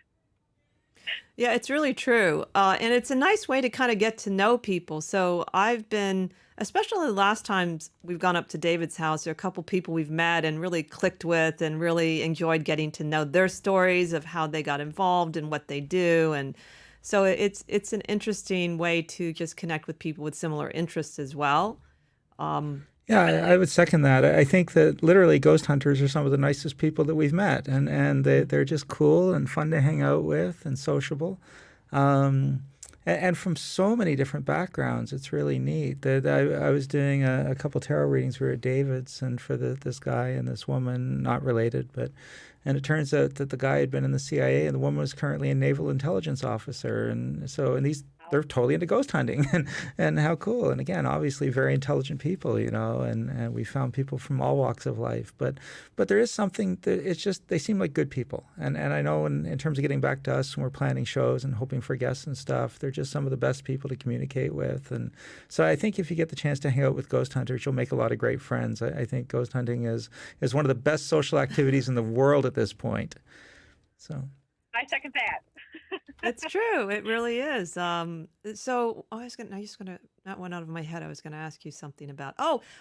Yeah, it's really true. And it's a nice way to kind of get to know people. So I've been, especially the last times we've gone up to David's house, there are a couple people we've met and really clicked with and really enjoyed getting to know their stories of how they got involved and what they do. And so it's an interesting way to just connect with people with similar interests as well. Yeah, I would second that. I think that literally ghost hunters are some of the nicest people that we've met, and they're just cool and fun to hang out with and sociable. And from so many different backgrounds, it's really neat. That I was doing a couple tarot readings. We were at David's, and for this guy and this woman, not related, and it turns out that the guy had been in the CIA and the woman was currently a naval intelligence officer. And they're totally into ghost hunting, and how cool. And again, obviously very intelligent people, and we found people from all walks of life. But there is something that it's just, they seem like good people. And I know in terms of getting back to us when we're planning shows and hoping for guests and stuff, they're just some of the best people to communicate with. And so I think if you get the chance to hang out with ghost hunters, you'll make a lot of great friends. I think ghost hunting is one of the best social activities in the world at this point. So I second that. It's true. It really is. So that went out of my head. I was going to ask you something about,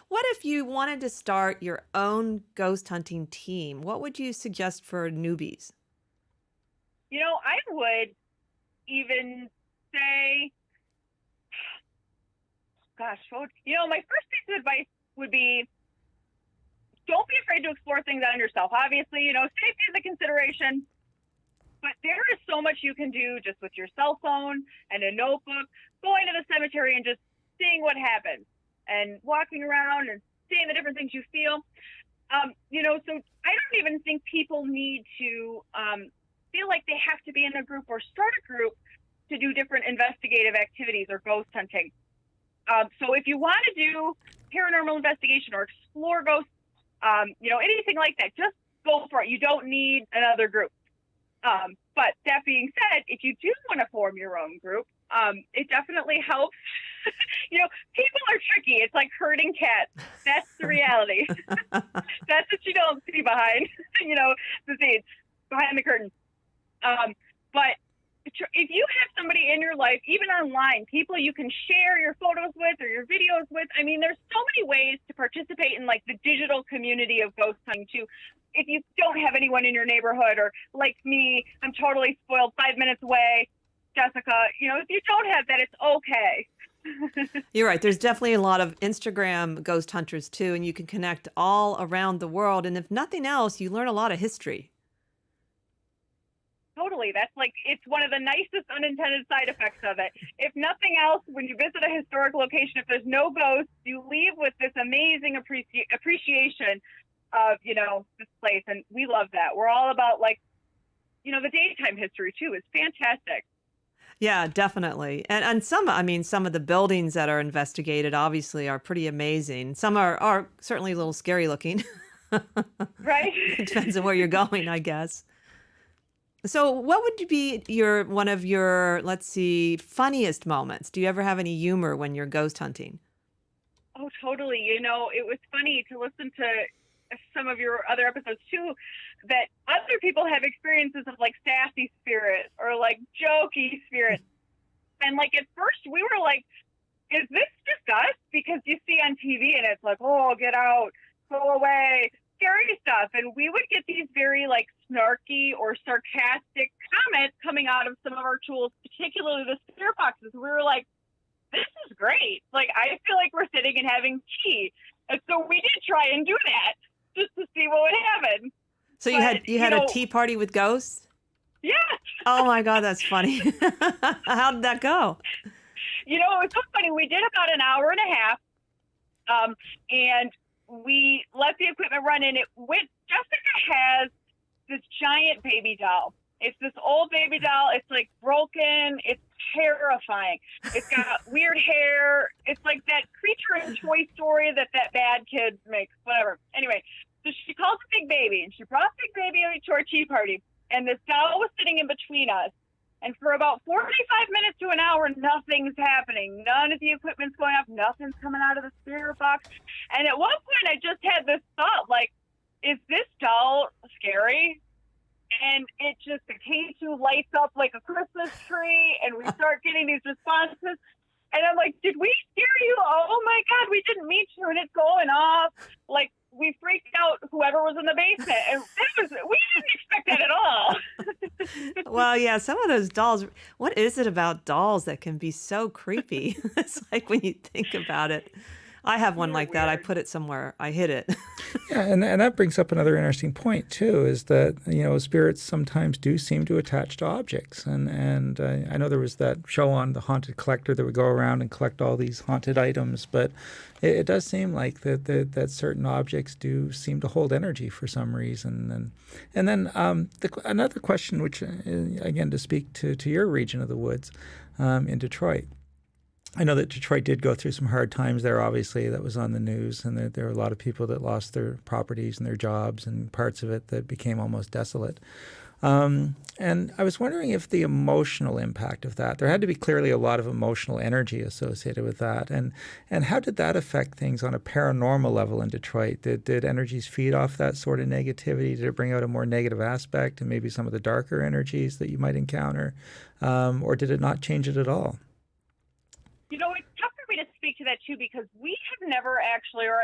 what if you wanted to start your own ghost hunting team? What would you suggest for newbies? I would even say, my first piece of advice would be, don't be afraid to explore things on yourself. Obviously, safety is a consideration. But there is so much you can do just with your cell phone and a notebook, going to the cemetery and just seeing what happens and walking around and seeing the different things you feel. So I don't even think people need to feel like they have to be in a group or start a group to do different investigative activities or ghost hunting. So if you want to do paranormal investigation or explore ghosts, anything like that, just go for it. You don't need another group. But that being said, if you do want to form your own group, it definitely helps. People are tricky. It's like herding cats. That's the reality. That's what you don't see behind, the scenes, behind the curtain. But if you have somebody in your life, even online, people you can share your photos with or your videos with, there's so many ways to participate in like the digital community of ghost hunting too. If you don't have anyone in your neighborhood, or like me, I'm totally spoiled 5 minutes away, Jessica, if you don't have that, it's okay. You're right. There's definitely a lot of Instagram ghost hunters too, and you can connect all around the world. And if nothing else, you learn a lot of history. Totally. Exactly. That's like, it's one of the nicest unintended side effects of it. If nothing else, when you visit a historic location, if there's no ghosts, you leave with this amazing appreciation of, this place. And we love that. We're all about, like, the daytime history too. It's fantastic. Yeah, definitely. And some of the buildings that are investigated obviously are pretty amazing. Some are certainly a little scary looking. Right? It depends on where you're going, I guess. So what would be one of your, let's see, funniest moments? Do you ever have any humor when you're ghost hunting? Oh, totally. It was funny to listen to some of your other episodes too, that other people have experiences of like sassy spirits or like jokey spirits. And like at first we were like, is this just us? Because you see on TV and it's like, oh, get out, go away, scary stuff. And we would get these very like snarky or sarcastic comments coming out of some of our tools, particularly the spirit boxes. We were like, this is great. Like, I feel like we're sitting and having tea. And so we did try and do that just to see what would happen. So you had a tea party with ghosts? Yeah. Oh my God, that's funny. How did that go? It was so funny. We did about an hour and a half, and we let the equipment run, and Jessica has this giant baby doll. It's this old baby doll. It's like broken. It's terrifying. It's got weird hair. It's like that creature in Toy Story that bad kid makes, whatever. Anyway, so she calls it Big Baby, and she brought Big Baby to our tea party, and this doll was sitting in between us. And for about 45 minutes to an hour, nothing's happening. None of the equipment's going off. Nothing's coming out of the spirit box. And at one point, I just had this thought, like, is this doll scary? And it just, the K2 lights up like a Christmas tree, and we start getting these responses. And I'm like, did we scare you? Oh my God, we didn't meet you, and it's going off. Like, we freaked out whoever was in the basement. And we didn't expect that at all. Well, yeah, some of those dolls, what is it about dolls that can be so creepy? It's like when you think about it. I have one like that. I put it somewhere. I hid it. Yeah, and that brings up another interesting point too, is that spirits sometimes do seem to attach to objects, and I know there was that show on The Haunted Collector that would go around and collect all these haunted items, but it does seem like that certain objects do seem to hold energy for some reason, and then another question, which again to speak to your region of the woods in Detroit. I know that Detroit did go through some hard times there, obviously. That was on the news, and there were a lot of people that lost their properties and their jobs and parts of it that became almost desolate. And I was wondering if the emotional impact of that, there had to be clearly a lot of emotional energy associated with that. And how did that affect things on a paranormal level in Detroit? Did energies feed off that sort of negativity? Did it bring out a more negative aspect and maybe some of the darker energies that you might encounter? Or did it not change it at all? It's tough for me to speak to that too, because we have never actually, or,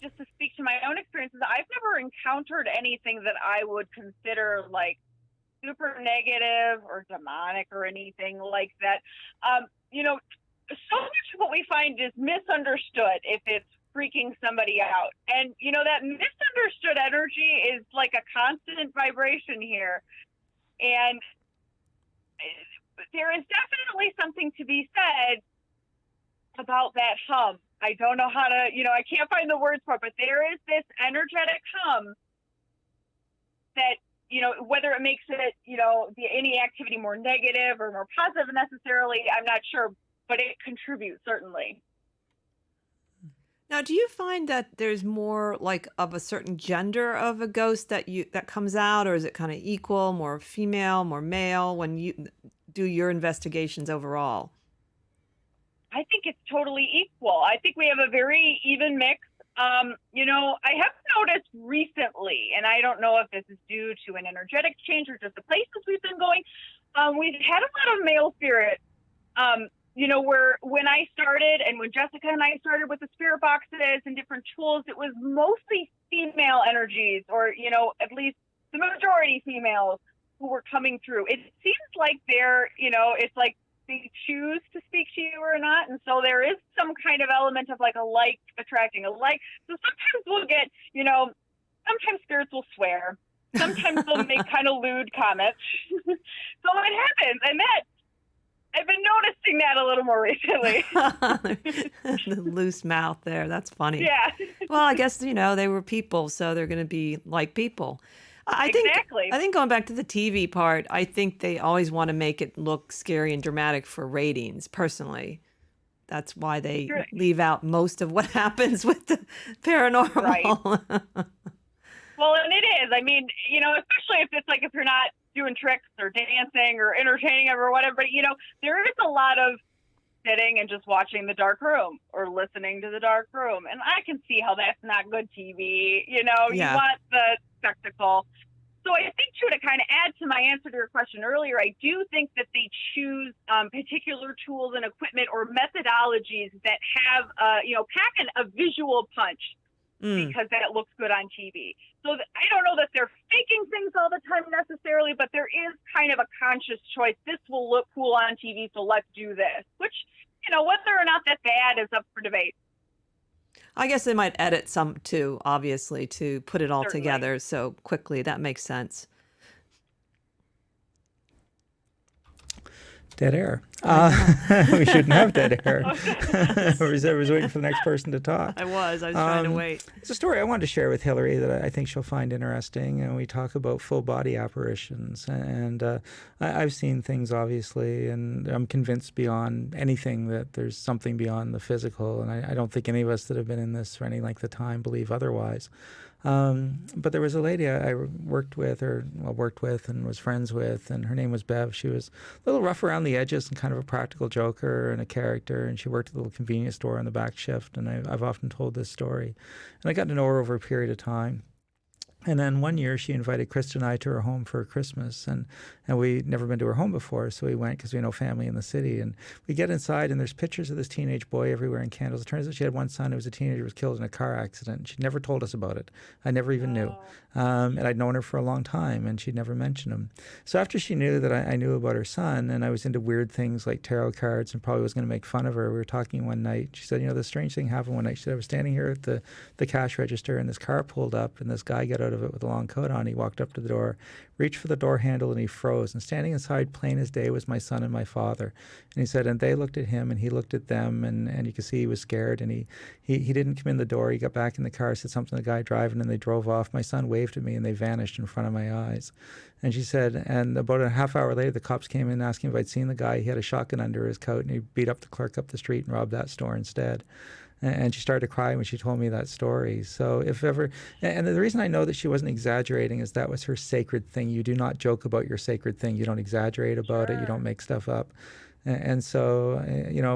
just to speak to my own experiences, I've never encountered anything that I would consider like super negative or demonic or anything like that. So much of what we find is misunderstood if it's freaking somebody out. And, that misunderstood energy is like a constant vibration here. And there is definitely something to be said about that hum. I don't know how to, I can't find the words for it, but there is this energetic hum that, whether it makes it, any activity more negative or more positive necessarily, I'm not sure, but it contributes certainly. Now, do you find that there's more like of a certain gender of a ghost that comes out, or is it kind of equal, more female, more male when you do your investigations overall? I think it's totally equal. I think we have a very even mix. I have noticed recently, and I don't know if this is due to an energetic change or just the places we've been going, we've had a lot of male spirits. Where when I started and when Jessica and I started with the spirit boxes and different tools, it was mostly female energies, or, at least the majority females who were coming through. It seems like it's like they choose to speak to you or not. And so there is some kind of element of like a like attracting a like. So sometimes we'll get, sometimes spirits will swear. Sometimes they'll make kind of lewd comments. So it happens. And that, I've been noticing that a little more recently. The loose mouth there. That's funny. Yeah. Well, I guess, they were people, so they're going to be like people. Exactly. I think going back to the TV part, I think they always want to make it look scary and dramatic for ratings, personally. That's why they leave out most of what happens with the paranormal. Right. Well, and it is. I mean, especially if you're not doing tricks or dancing or entertaining them or whatever, but, there is a lot of sitting and just watching the dark room or listening to the dark room. And I can see how that's not good TV. You want the spectacle. So I think, too, to kind of add to my answer to your question earlier, I do think that they choose particular tools and equipment or methodologies that have, pack a visual punch because that looks good on TV. So I don't know that they're faking things all the time necessarily, but there is kind of a conscious choice. This will look cool on TV, so let's do this, which, whether or not that's bad is up for debate. I guess they might edit some too, obviously, to put it all Certainly. together so quickly. That makes sense. Dead air. We shouldn't have dead air. I was waiting for the next person to talk. I was trying to wait. It's a story I wanted to share with Hillary that I think she'll find interesting. And we talk about full body apparitions. And I've seen things, obviously, and I'm convinced beyond anything that there's something beyond the physical. And I don't think any of us that have been in this for any length of time believe otherwise. But there was a lady I worked with and was friends with, and her name was Bev. She was a little rough around the edges and kind of a practical joker and a character, and she worked at a little convenience store on the back shift, and I've often told this story. And I got to know her over a period of time. And then one year she invited Krista and I to her home for Christmas, and we'd never been to her home before, so we went because we had no family in the city. And we get inside, and there's pictures of this teenage boy everywhere and candles. It turns out she had one son who was a teenager who was killed in a car accident. She never told us about it. I never even knew. And I'd known her for a long time, and she'd never mentioned him. So after she knew that I knew about her son, and I was into weird things like tarot cards and probably was going to make fun of her, we were talking one night. She said, this strange thing happened one night. She said, I was standing here at the cash register, and this car pulled up, and this guy got out of it with a long coat on. He walked up to the door, reached for the door handle, and he froze. And standing inside, plain as day, was my son and my father. And he said, and they looked at him, and he looked at them, and you could see he was scared. And he didn't come in the door. He got back in the car, said something to the guy driving, and they drove off. My son waved at me, and they vanished in front of my eyes. And she said, and about a half hour later, the cops came in asking if I'd seen the guy. He had a shotgun under his coat, and he beat up the clerk up the street and robbed that store instead. And she started to cry when she told me that story. So if ever, and the reason I know that she wasn't exaggerating is that was her sacred thing. You do not joke about your sacred thing. You don't exaggerate about it. You don't make stuff up. And so,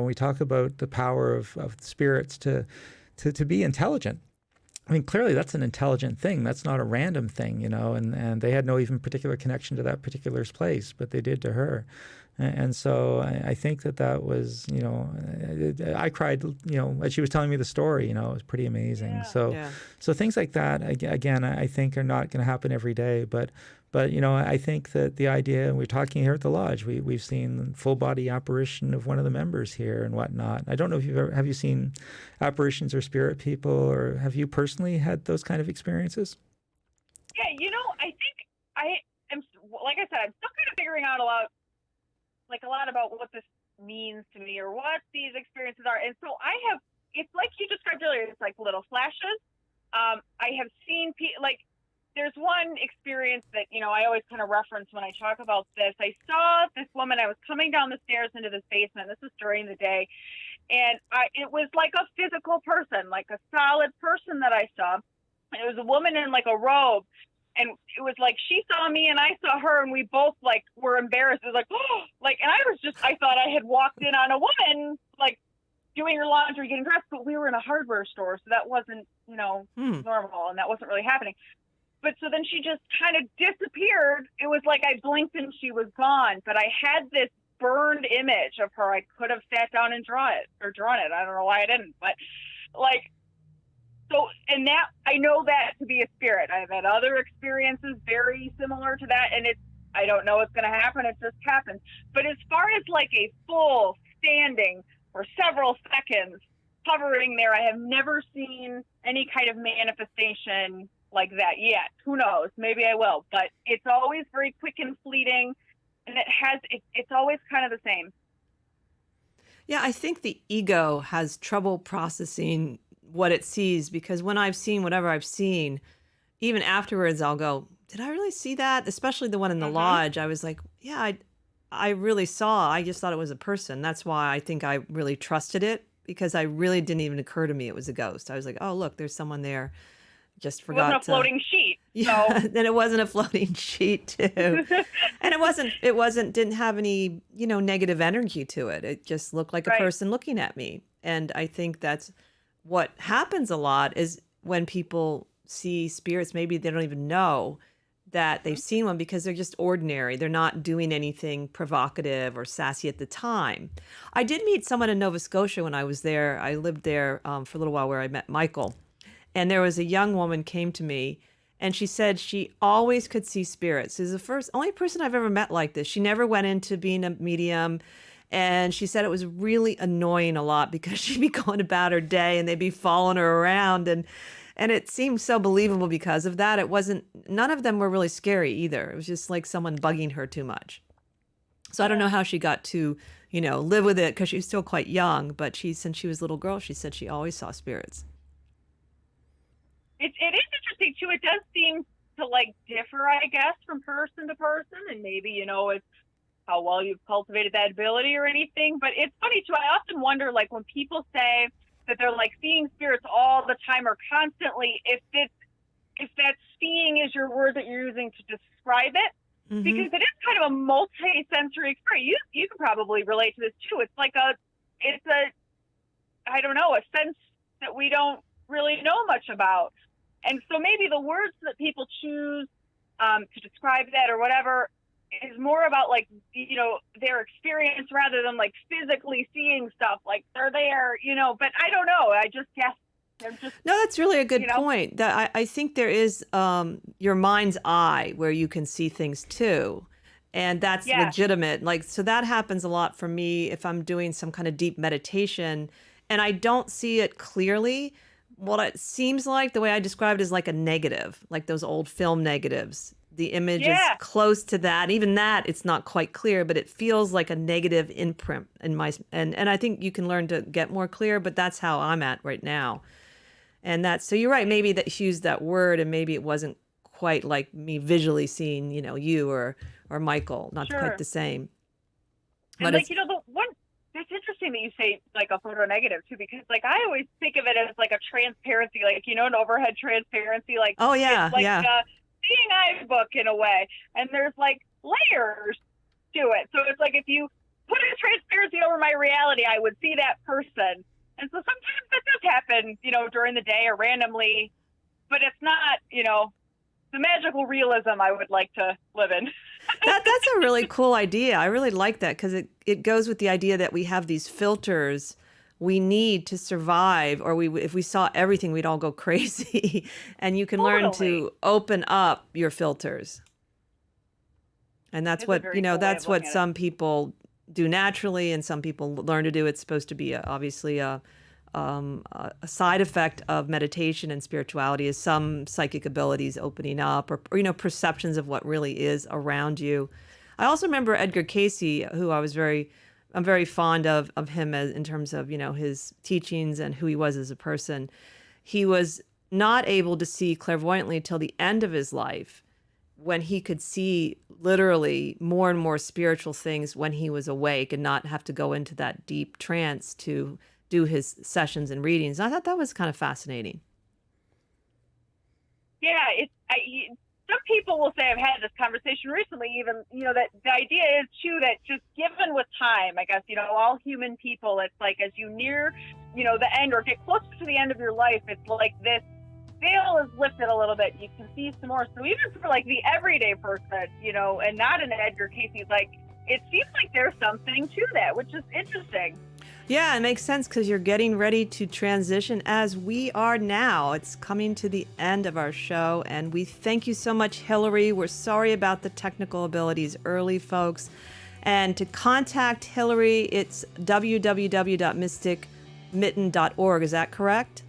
we talk about the power of spirits to be intelligent. I mean, clearly that's an intelligent thing. That's not a random thing, and they had no even particular connection to that particular place, but they did to her. And so I think that was, I cried, as she was telling me the story, it was pretty amazing. Yeah. So things like that, again, I think are not going to happen every day. But I think that the idea, and we're talking here at the lodge, we've seen full body apparition of one of the members here and whatnot. I don't know if have you seen apparitions or spirit people, or have you personally had those kind of experiences? Yeah, I think I am, like I said, I'm still kind of figuring out a lot about what this means to me or what these experiences are. And so it's like you described earlier, it's like little flashes. I have seen there's one experience that, I always kind of reference when I talk about this. I saw this woman, I was coming down the stairs into this basement. This was during the day. And it was like a physical person, like a solid person that I saw. It was a woman in like a robe. And it was like she saw me and I saw her, and we both were embarrassed. It was and I thought I had walked in on a woman doing her laundry, getting dressed, but we were in a hardware store, so that wasn't normal, and that wasn't really happening. But so then she just kind of disappeared. It was like I blinked and she was gone. But I had this burned image of her. I could have sat down and drawn it. I don't know why I didn't, but So, and that, I know that to be a spirit. I've had other experiences very similar to that, and I don't know what's going to happen. It just happens. But as far as a full standing for several seconds hovering there, I have never seen any kind of manifestation like that yet. Who knows? Maybe I will. But it's always very quick and fleeting, and it's always kind of the same. Yeah, I think the ego has trouble processing what it sees, because when I've seen whatever I've seen, even afterwards I'll go, did I really see that? Especially the one in the lodge. I was like, yeah, I really saw. I just thought it was a person. That's why I think I really trusted it, because I really didn't even occur to me it was a ghost. I was like, oh, look, there's someone there. Just forgot. It wasn't a floating sheet. Yeah, So. and it wasn't a floating sheet too. And didn't have any, negative energy to it. It just looked like a Right. person looking at me. And I think that's what happens a lot, is when people see spirits, maybe they don't even know that they've seen one, because they're just ordinary. They're not doing anything provocative or sassy at the time. I did meet someone in Nova Scotia when I was there. I lived there for a little while, where I met Michael. And there was a young woman came to me, and she said she always could see spirits. She's the only person I've ever met like this. She never went into being a medium. And she said it was really annoying a lot, because she'd be going about her day and they'd be following her around. And it seemed so believable because of that. None of them were really scary either. It was just like someone bugging her too much. So I don't know how she got to, live with it, because she's still quite young. But since she was a little girl, she said she always saw spirits. It is interesting too. It does seem to differ, I guess, from person to person, and maybe it's how well you've cultivated that ability or anything. But it's funny too. I often wonder, when people say that they're seeing spirits all the time or constantly, if that seeing is your word that you're using to describe it, because it is kind of a multi-sensory experience. You can probably relate to this too. It's I don't know, a sense that we don't really know much about. And so maybe the words that people choose to describe that or whatever is more about their experience, rather than physically seeing stuff, they're there, but I don't know. I just guess No, that's really a good point. That I think there is your mind's eye, where you can see things too. And that's legitimate. So that happens a lot for me if I'm doing some kind of deep meditation and I don't see it clearly. What it seems like, the way I describe it, is like a negative, like those old film negatives. The image is close to that. Even that, it's not quite clear, but it feels like a negative imprint in my, and I think you can learn to get more clear, but that's how I'm at right now. And so you're right, maybe that she used that word, and maybe it wasn't quite like me visually seeing, you or Michael, not quite the same. And but the one, that's interesting that you say a photo negative too, because I always think of it as a transparency, an overhead transparency, oh yeah, a seeing eye book in a way, and there's layers to it. So it's if you put a transparency over my reality, I would see that person. And so sometimes that does happen, during the day or randomly, but it's not, the magical realism I would like to live in. That's a really cool idea. I really like that, because it goes with the idea that we have these filters we need to survive, or if we saw everything, we'd all go crazy. And you can learn to open up your filters. And that's what, that's what some people do naturally, and some people learn to do. It's supposed to be obviously a side effect of meditation and spirituality, is some psychic abilities opening up, or perceptions of what really is around you. I also remember Edgar Cayce, who I'm very fond of him in terms of, his teachings and who he was as a person. He was not able to see clairvoyantly till the end of his life, when he could see literally more and more spiritual things when he was awake, and not have to go into that deep trance to do his sessions and readings. I thought that was kind of fascinating. Yeah, some people will say, I've had this conversation recently, even, that the idea is too that just given with time, I guess, all human people, it's as you near, the end or get closer to the end of your life, it's this veil is lifted a little bit. You can see some more. So even for the everyday person, and not an Edgar Cayce, it seems like there's something to that, which is interesting. Yeah, it makes sense, because you're getting ready to transition, as we are now. It's coming to the end of our show, and we thank you so much, Hillary. We're sorry about the technical abilities early, folks. And to contact Hillary, it's www.mysticmitten.org. Is that correct?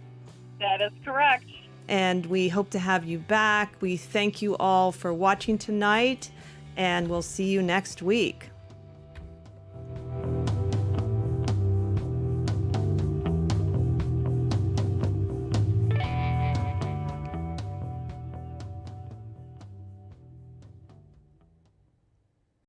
That is correct. and we hope to have you back. We thank you all for watching tonight, and we'll see you next week.